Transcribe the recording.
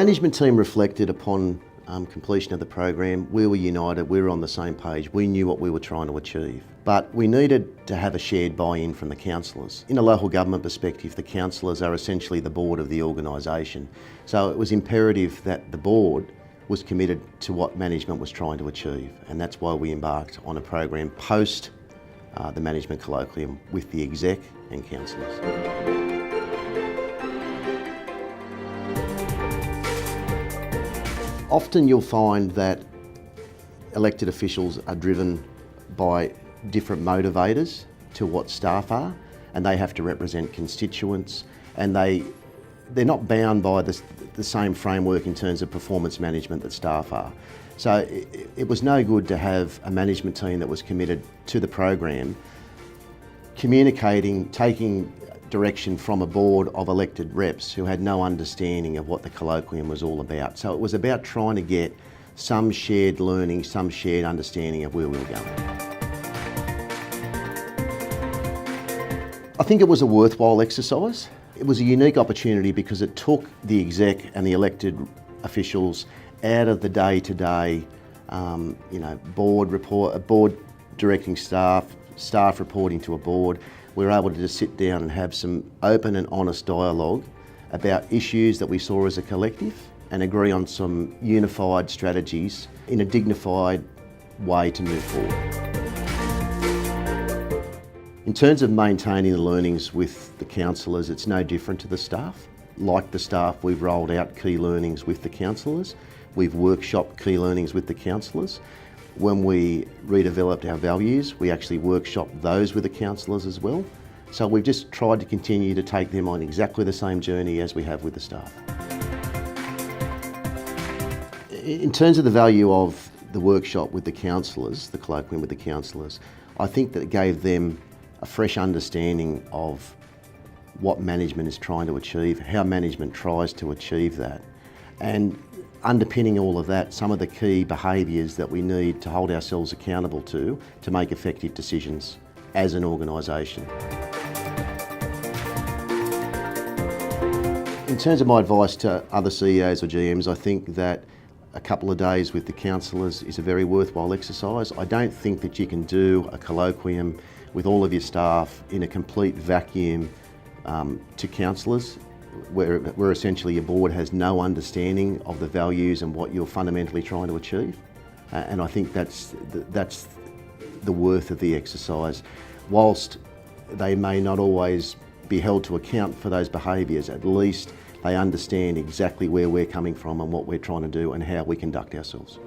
management team reflected upon completion of the program. We were united, we were on the same page, we knew what we were trying to achieve. But we needed to have a shared buy-in from the councillors. In a local government perspective, the councillors are essentially the board of the organisation. So it was imperative that the board was committed to what management was trying to achieve, and that's why we embarked on a program post the management colloquium with the exec and councillors. Often you'll find that elected officials are driven by different motivators to what staff are, and they have to represent constituents, and they're not bound by the same framework in terms of performance management that staff are. So it was no good to have a management team that was committed to the program, communicating, taking direction from a board of elected reps who had no understanding of what the colloquium was all about. So it was about trying to get some shared learning, some shared understanding of where we were going. I think it was a worthwhile exercise. It was a unique opportunity because it took the exec and the elected officials out of the day-to-day, board directing staff reporting to a board. We were able to just sit down and have some open and honest dialogue about issues that we saw as a collective and agree on some unified strategies in a dignified way to move forward. In terms of maintaining the learnings with the councillors, it's no different to the staff. Like the staff, we've rolled out key learnings with the councillors. We've workshopped key learnings with the councillors. When we redeveloped our values, we actually workshopped those with the councillors as well. So we've just tried to continue to take them on exactly the same journey as we have with the staff. In terms of the value of the workshop with the councillors, the colloquium with the councillors, I think that it gave them a fresh understanding of what management is trying to achieve, how management tries to achieve that, and underpinning all of that, some of the key behaviours that we need to hold ourselves accountable to make effective decisions as an organisation. In terms of my advice to other CEOs or GMs, I think that a couple of days with the councillors is a very worthwhile exercise. I don't think that you can do a colloquium with all of your staff in a complete vacuum to councillors, where essentially your board has no understanding of the values and what you're fundamentally trying to achieve. And I think that's the worth of the exercise. Whilst they may not always be held to account for those behaviours, at least they understand exactly where we're coming from and what we're trying to do and how we conduct ourselves.